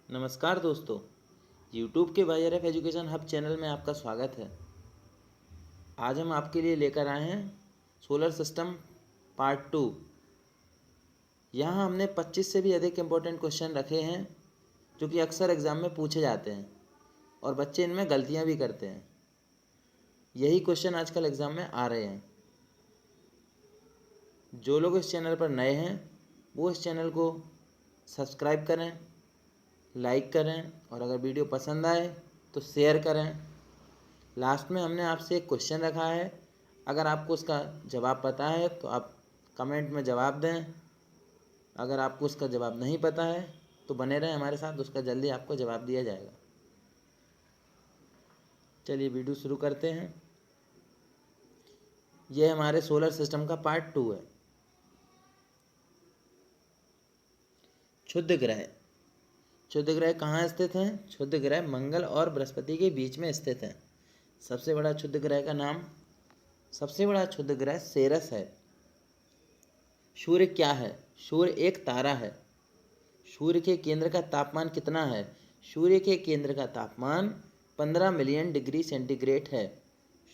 नमस्कार दोस्तों, YouTube के YRF एजुकेशन हब चैनल में आपका स्वागत है। आज हम आपके लिए लेकर आए हैं सोलर सिस्टम पार्ट 2। यहाँ हमने 25 से भी अधिक इम्पोर्टेंट क्वेश्चन रखे हैं जो कि अक्सर एग्ज़ाम में पूछे जाते हैं और बच्चे इनमें गलतियाँ भी करते हैं। यही क्वेश्चन आजकल एग्ज़ाम में आ रहे हैं। जो लोग इस चैनल पर नए हैं वो इस चैनल को सब्सक्राइब करें, लाइक करें और अगर वीडियो पसंद आए तो शेयर करें। लास्ट में हमने आपसे एक क्वेश्चन रखा है, अगर आपको उसका जवाब पता है तो आप कमेंट में जवाब दें। अगर आपको उसका जवाब नहीं पता है तो बने रहें हमारे साथ, उसका जल्दी आपको जवाब दिया जाएगा। चलिए वीडियो शुरू करते हैं। यह हमारे सोलर सिस्टम का पार्ट 2 है। क्षुद्र ग्रह। क्षुद्र ग्रह कहाँ स्थित हैं? क्षुद्र ग्रह मंगल और बृहस्पति के बीच में स्थित हैं। सबसे बड़ा क्षुद्र ग्रह का नाम, सबसे बड़ा क्षुद्र ग्रह सेरस है। सूर्य क्या है? सूर्य एक तारा है। सूर्य के केंद्र का तापमान कितना है? सूर्य के केंद्र का तापमान 15 मिलियन डिग्री सेंटीग्रेड है।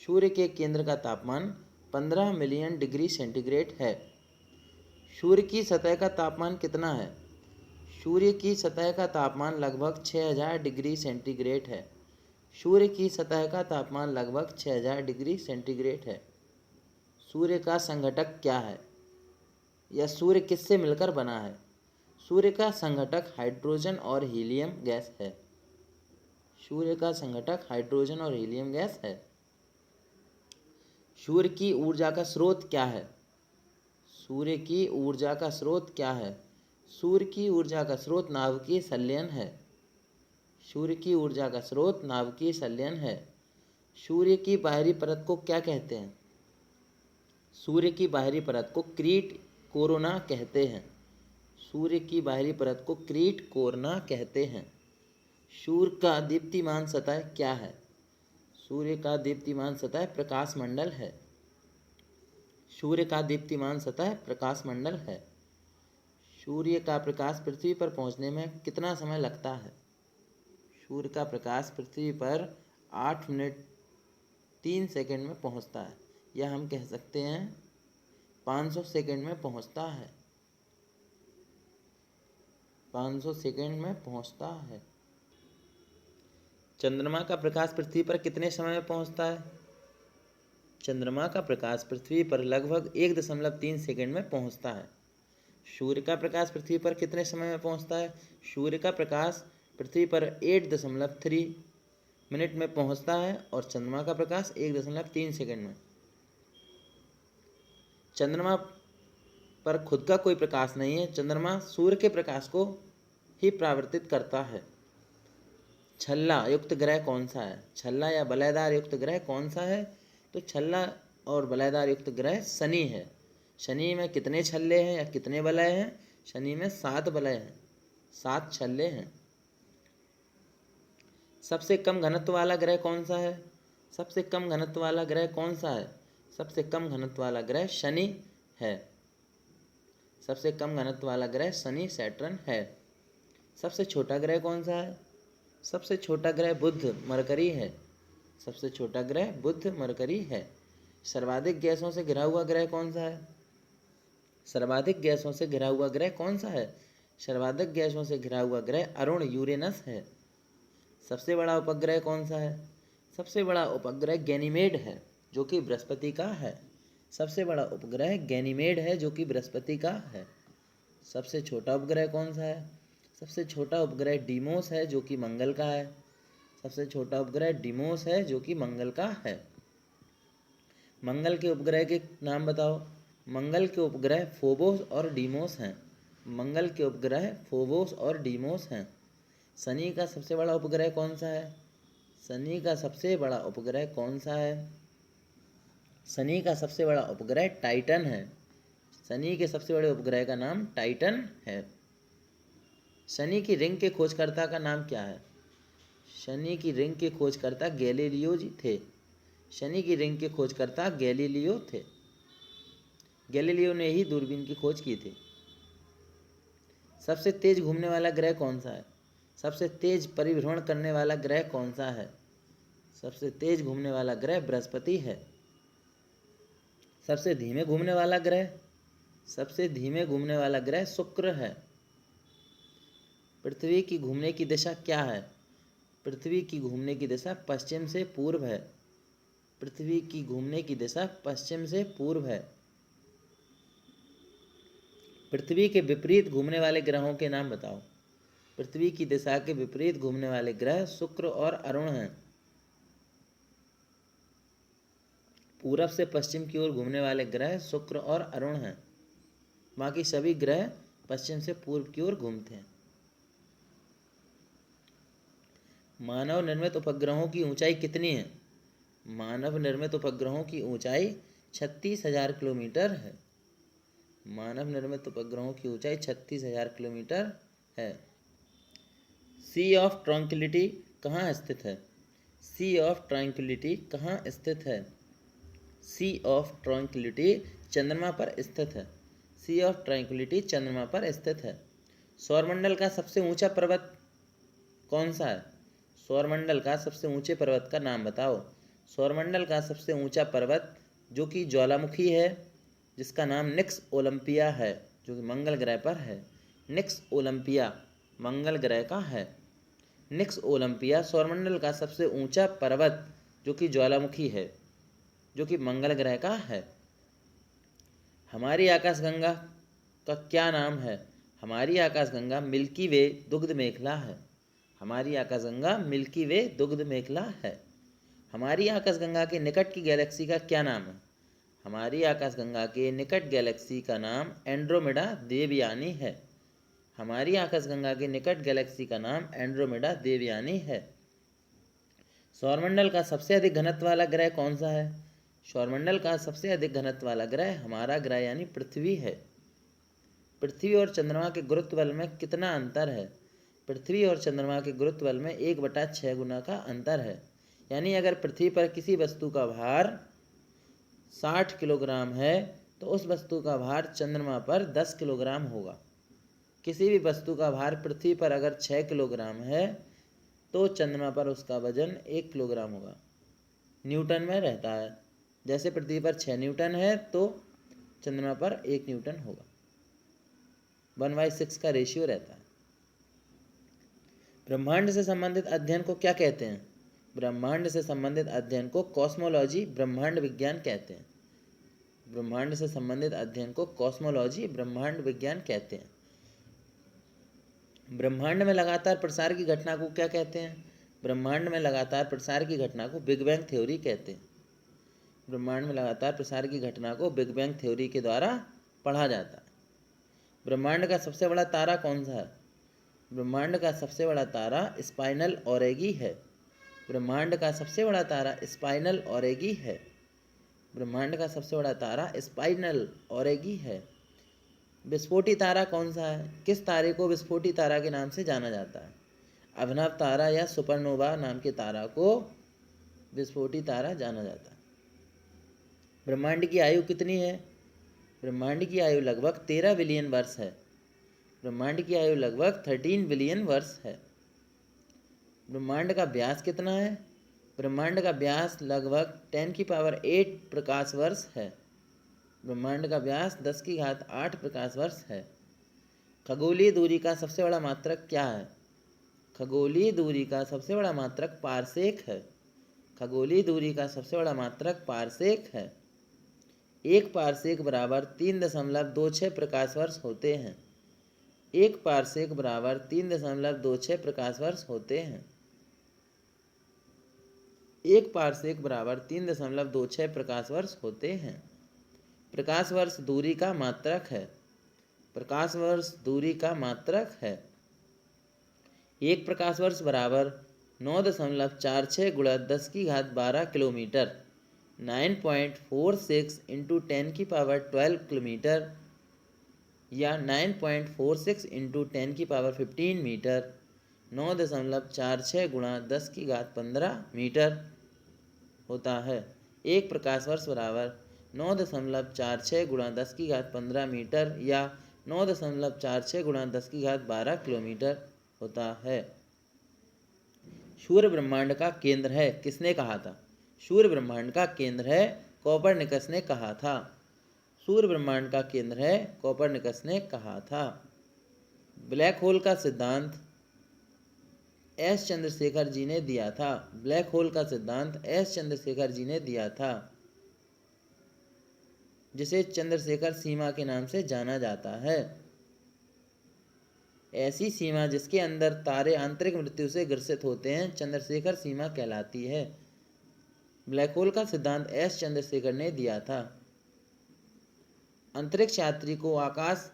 सूर्य के केंद्र का तापमान 15 मिलियन डिग्री सेंटीग्रेड है। सूर्य की सतह का तापमान कितना है? सूर्य की सतह का तापमान लगभग 6000 डिग्री सेंटीग्रेड है। सूर्य की सतह का तापमान लगभग 6000 डिग्री सेंटीग्रेड है। सूर्य का संघटक क्या है? या सूर्य किससे मिलकर बना है? सूर्य का संघटक हाइड्रोजन और हीलियम गैस है। सूर्य का संघटक हाइड्रोजन और हीलियम गैस है। सूर्य की ऊर्जा का स्रोत क्या है? सूर्य की ऊर्जा का स्रोत क्या है? सूर्य की ऊर्जा का स्रोत नाभिकीय संलयन है। सूर्य की ऊर्जा का स्रोत नाभिकीय संलयन है। सूर्य की बाहरी परत को क्या कहते हैं? सूर्य की बाहरी परत को क्रीट कोरोना कहते हैं। सूर्य की बाहरी परत को क्रीट कोरोना कहते हैं। सूर्य का दीप्तिमान सतह क्या है? सूर्य का दीप्तिमान सतह प्रकाश मंडल है। सूर्य का दीप्तिमान सतह प्रकाश मंडल है। सूर्य का प्रकाश पृथ्वी पर पहुंचने में कितना समय लगता है? सूर्य का प्रकाश पृथ्वी पर 8 मिनट 3 सेकंड में पहुंचता है, या हम कह सकते हैं 500 सेकंड में पहुंचता है। 500 सेकंड में पहुंचता है। चंद्रमा का प्रकाश पृथ्वी पर कितने समय में पहुंचता है? चंद्रमा का प्रकाश पृथ्वी पर लगभग 1.3 सेकंड में पहुंचता है। सूर्य का प्रकाश पृथ्वी पर कितने समय में पहुंचता है? सूर्य का प्रकाश पृथ्वी पर 8.3 मिनट में पहुंचता है और चंद्रमा का प्रकाश 1.3 सेकंड में। चंद्रमा पर खुद का कोई प्रकाश नहीं है। चंद्रमा सूर्य के प्रकाश को ही परावर्तित करता है। छल्ला युक्त ग्रह कौन सा है? छल्ला या वलयदार युक्त ग्रह कौन सा है? तो छल्ला और वलयदार युक्त ग्रह शनि है। शनि में कितने छल्ले हैं या कितने वलय हैं? शनि में 7 वलय हैं, 7 छल्ले हैं। सबसे कम घनत्व वाला ग्रह कौन सा है? सबसे कम घनत्व वाला ग्रह कौन सा है? सबसे कम घनत्व वाला ग्रह शनि है। सबसे कम घनत्व वाला ग्रह शनि सैटर्न है। सबसे छोटा ग्रह कौन सा है? सबसे छोटा ग्रह बुध मरकरी है। सबसे छोटा ग्रह बुध मरकरी है। सर्वाधिक गैसों से घिरा हुआ ग्रह कौन सा है? सर्वाधिक गैसों से घिरा हुआ ग्रह कौन सा है? सर्वाधिक गैसों से घिरा हुआ ग्रह अरुण यूरेनस है। सबसे बड़ा उपग्रह कौन सा है? सबसे बड़ा उपग्रह गैनीमेड है जो कि बृहस्पति का है। सबसे बड़ा उपग्रह गैनीमेड है जो कि बृहस्पति का है। सबसे छोटा उपग्रह कौन सा है? सबसे छोटा उपग्रह डीमोस है जो कि मंगल का है। सबसे छोटा उपग्रह डीमोस है जो कि मंगल का है। मंगल के उपग्रह के नाम बताओ। मंगल के उपग्रह फोबोस और डीमोस हैं। मंगल के उपग्रह फोबोस और डीमोस हैं। शनि का सबसे बड़ा उपग्रह कौन सा है? शनि का सबसे बड़ा उपग्रह कौन सा है? शनि का सबसे बड़ा उपग्रह टाइटन है। शनि के सबसे बड़े उपग्रह का नाम टाइटन है। शनि की रिंग के खोजकर्ता का नाम क्या है? शनि की रिंग के खोजकर्ता गैलीलियो जी थे। शनि की रिंग के खोजकर्ता गैलीलियो थे। गैलीलियो ने ही दूरबीन की खोज की थी। सबसे तेज घूमने वाला ग्रह कौन सा है? सबसे तेज परिभ्रमण करने वाला ग्रह कौन सा है? सबसे तेज घूमने वाला ग्रह बृहस्पति है। सबसे धीमे घूमने वाला ग्रह, सबसे धीमे घूमने वाला ग्रह शुक्र है। पृथ्वी की घूमने की दिशा क्या है? पृथ्वी की घूमने की दिशा पश्चिम से पूर्व है। पृथ्वी की घूमने की दिशा पश्चिम से पूर्व है। पृथ्वी के विपरीत घूमने वाले ग्रहों के नाम बताओ। पृथ्वी की दिशा के विपरीत घूमने वाले ग्रह शुक्र और अरुण हैं। पूरब से पश्चिम की ओर घूमने वाले ग्रह शुक्र और अरुण हैं। बाकी सभी ग्रह पश्चिम से पूर्व की ओर घूमते हैं। मानव निर्मित उपग्रहों की ऊंचाई कितनी है? मानव निर्मित उपग्रहों की ऊंचाई 36,000 किलोमीटर है। मानव निर्मित उपग्रहों की ऊंचाई 36,000 किलोमीटर है। सी ऑफ ट्रैंक्विलिटी कहाँ स्थित है? सी ऑफ ट्रैंक्विलिटी कहाँ स्थित है? सी ऑफ ट्रैंक्विलिटी चंद्रमा पर स्थित है। सी ऑफ ट्रैंक्विलिटी चंद्रमा पर स्थित है। सौरमंडल का सबसे ऊंचा पर्वत कौन सा है? सौरमंडल का सबसे ऊंचे पर्वत का नाम बताओ। सौरमंडल का सबसे ऊंचा पर्वत जो कि ज्वालामुखी है, जिसका नाम निक्स ओलंपिया है, जो कि मंगल ग्रह पर है। निक्स ओलंपिया मंगल ग्रह का है। निक्स ओलंपिया सौरमंडल का सबसे ऊंचा पर्वत जो कि ज्वालामुखी है, जो कि मंगल ग्रह का है। हमारी आकाशगंगा का क्या नाम है? हमारी आकाशगंगा मिल्की वे दुग्ध मेखला है। हमारी आकाशगंगा मिल्की वे दुग्ध मेखला है। हमारी आकाशगंगा के निकट की गैलेक्सी का क्या नाम है? हमारी आकाशगंगा के निकट गैलेक्सी का नाम एंड्रोमेडा देवयानी है। हमारी आकाशगंगा के निकट गैलेक्सी का नाम एंड्रोमेडा देवयानी है। सौरमंडल का सबसे अधिक घनत्व वाला ग्रह कौन सा है? सौरमंडल का सबसे अधिक घनत्व वाला ग्रह हमारा ग्रह यानी पृथ्वी है। पृथ्वी और चंद्रमा के गुरुत्व बल में कितना अंतर है? पृथ्वी और चंद्रमा के गुरुत्व बल में 1/6 गुना का अंतर है। यानी अगर पृथ्वी पर किसी वस्तु का भार 60 किलोग्राम है तो उस वस्तु का भार चंद्रमा पर 10 किलोग्राम होगा। किसी भी वस्तु का भार पृथ्वी पर अगर 6 किलोग्राम है तो चंद्रमा पर उसका वजन 1 किलोग्राम होगा। न्यूटन में रहता है। जैसे पृथ्वी पर 6 न्यूटन है तो चंद्रमा पर 1 न्यूटन होगा। 1/6 का रेशियो रहता है। ब्रह्मांड से संबंधित अध्ययन को क्या कहते हैं? ब्रह्मांड से संबंधित अध्ययन को कॉस्मोलॉजी ब्रह्मांड विज्ञान कहते हैं। ब्रह्मांड से संबंधित अध्ययन को कॉस्मोलॉजी ब्रह्मांड विज्ञान कहते हैं। ब्रह्मांड में लगातार प्रसार की घटना को क्या कहते हैं? ब्रह्मांड में लगातार प्रसार की घटना को बिग बैंग थ्योरी कहते हैं। ब्रह्मांड में लगातार प्रसार की घटना को बिग बैंग थ्योरी के द्वारा पढ़ा जाता है। ब्रह्मांड का सबसे बड़ा तारा कौन सा है? ब्रह्मांड का सबसे बड़ा तारा स्पाइनल ऑरेगी है। ब्रह्मांड का सबसे बड़ा तारा स्पाइनल ऑरेगी है। ब्रह्मांड का सबसे बड़ा तारा स्पाइनल ऑरेगी है। विस्फोटी तारा कौन सा है? किस तारे को विस्फोटी तारा के नाम से जाना जाता है? अभिनव तारा या सुपरनोवा नाम के तारा को विस्फोटी तारा जाना जाता है। ब्रह्मांड की आयु कितनी है? ब्रह्मांड की आयु लगभग 13 बिलियन वर्ष है। ब्रह्मांड की आयु लगभग 13 बिलियन वर्ष है। ब्रह्मांड का व्यास कितना है? ब्रह्मांड का व्यास लगभग 10⁸ प्रकाश वर्ष है। ब्रह्मांड का व्यास 10⁸ प्रकाश वर्ष है। खगोलीय दूरी का सबसे बड़ा मात्रक क्या है? खगोलीय दूरी का सबसे बड़ा मात्रक पारसेक है। खगोलीय दूरी का सबसे बड़ा मात्रक पारसेक है। 1 पारसेक बराबर 3.26 प्रकाश वर्ष होते हैं। 1 पारसेक बराबर 3.26 प्रकाश वर्ष होते हैं। 1 पारसेक बराबर 3.26 प्रकाश वर्ष होते हैं। प्रकाश वर्ष दूरी का मात्रक है। प्रकाश वर्ष दूरी का मात्रक है। 1 प्रकाश वर्ष बराबर 9.46 × 10⁻12 किलोमीटर, 9.46 × 10⁻12 किलोमीटर या 9.46 × 10⁻15 मीटर, 9.46 × 10⁻15 मीटर होता है। 1 प्रकाश वर्ष बराबर 9.46 × 10⁻15 मीटर या 9.46 × 10⁻12 किलोमीटर होता है। सूर्य ब्रह्मांड का केंद्र है, किसने कहा था? सूर्य ब्रह्मांड का केंद्र है, कोपरनिकस ने कहा था। सूर्य ब्रह्मांड का केंद्र है, कोपरनिकस ने कहा था। ब्लैक होल का सिद्धांत एस चंद्रशेखर जी ने दिया था। ब्लैक होल का सिद्धांत एस चंद्रशेखर जी ने दिया था, जिसे चंद्रशेखर सीमा के नाम से जाना जाता है। ऐसी सीमा जिसके अंदर तारे आंतरिक मृत्यु से ग्रसित होते हैं चंद्रशेखर सीमा कहलाती है। ब्लैक होल का सिद्धांत एस चंद्रशेखर ने दिया था। अंतरिक्ष यात्री को आकाश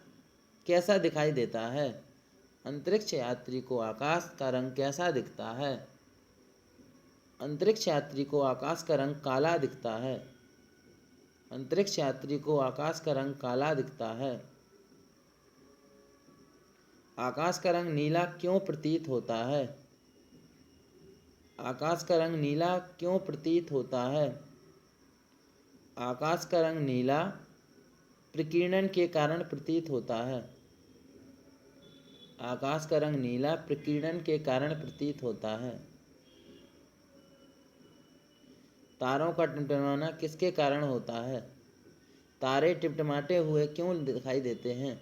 कैसा दिखाई देता है? अंतरिक्ष यात्री को आकाश का रंग कैसा दिखता है? अंतरिक्ष यात्री को आकाश का रंग काला दिखता है। अंतरिक्ष यात्री को आकाश का रंग काला दिखता है। आकाश का रंग नीला क्यों प्रतीत होता है? आकाश का रंग नीला क्यों प्रतीत होता है? आकाश का रंग नीला प्रकीर्णन के कारण प्रतीत होता है। आकाश का रंग नीला प्रकीर्णन के कारण प्रतीत होता है। तारों का टिमटिमाना किसके कारण होता है? तारे टिमटिमाते हुए क्यों दिखाई देते हैं?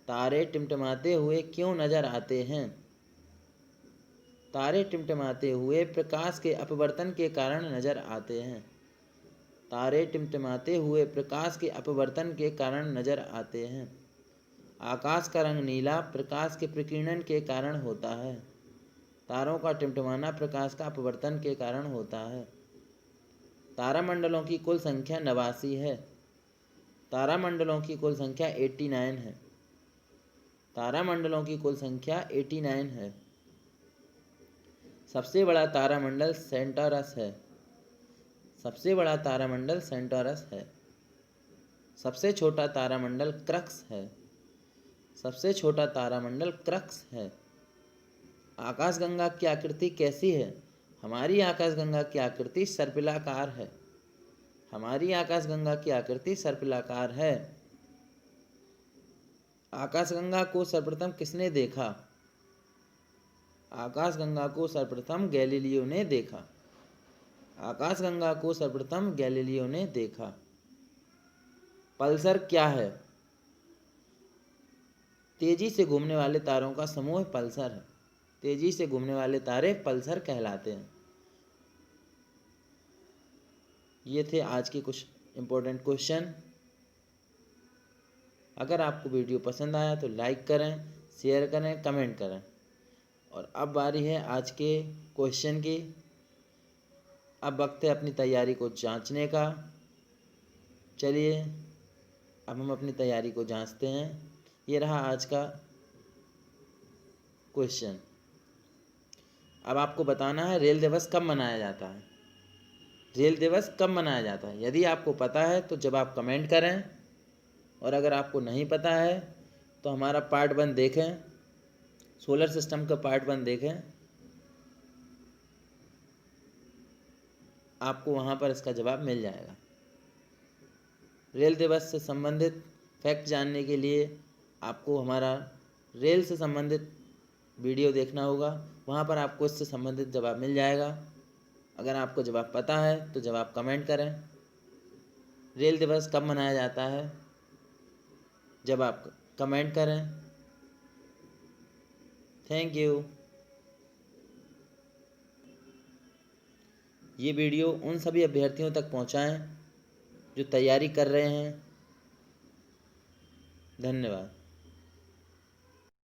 तारे टिमटिमाते हुए क्यों नजर आते हैं? तारे टिमटिमाते हुए प्रकाश के अपवर्तन के कारण नजर आते हैं। तारे टिमटिमाते हुए प्रकाश के अपवर्तन के कारण नजर आते हैं। आकाश का रंग नीला प्रकाश के प्रकीर्णन के कारण होता है। तारों का टिमटिमाना प्रकाश का अपवर्तन के कारण होता है। तारामंडलों की कुल संख्या 89 है। तारामंडलों की कुल संख्या 89 है। तारामंडलों की कुल संख्या 89 है। सबसे बड़ा तारामंडल सेंटोरस है। सबसे बड़ा तारामंडल सेंटोरस है। सबसे छोटा तारामंडल क्रक्स है। सबसे छोटा तारामंडल क्रक्स है। आकाशगंगा की आकृति कैसी है? हमारी आकाशगंगा की आकृति सर्पिलाकार है। हमारी आकाशगंगा की आकृति सर्पिलाकार है। आकाशगंगा को सर्वप्रथम किसने देखा? आकाशगंगा को सर्वप्रथम गैलीलियो ने देखा। आकाशगंगा को सर्वप्रथम गैलीलियो ने देखा। पल्सर क्या है? तेजी से घूमने वाले तारों का समूह पल्सर है। तेजी से घूमने वाले तारे पल्सर कहलाते हैं। ये थे आज के कुछ इम्पोर्टेंट क्वेश्चन। अगर आपको वीडियो पसंद आया तो लाइक करें, शेयर करें, कमेंट करें। और अब बारी है आज के क्वेश्चन की। अब वक्त है अपनी तैयारी को जांचने का। चलिए अब हम अपनी तैयारी को जांचते हैं। ये रहा आज का क्वेश्चन। अब आपको बताना है रेल दिवस कब मनाया जाता है। रेल दिवस कब मनाया जाता है? यदि आपको पता है तो जब आप कमेंट करें, और अगर आपको नहीं पता है तो हमारा पार्ट 1 देखें, सोलर सिस्टम का पार्ट 1 देखें, आपको वहाँ पर इसका जवाब मिल जाएगा। रेल दिवस से संबंधित फैक्ट जानने के लिए आपको हमारा रेल से संबंधित वीडियो देखना होगा, वहाँ पर आपको इससे संबंधित जवाब मिल जाएगा। अगर आपको जवाब पता है तो जवाब कमेंट करें। रेल दिवस कब मनाया जाता है? जब आप कमेंट करें। Thank you. ये वीडियो उन सभी अभ्यर्थियों तक पहुंचाएं जो तैयारी कर रहे हैं। धन्यवाद।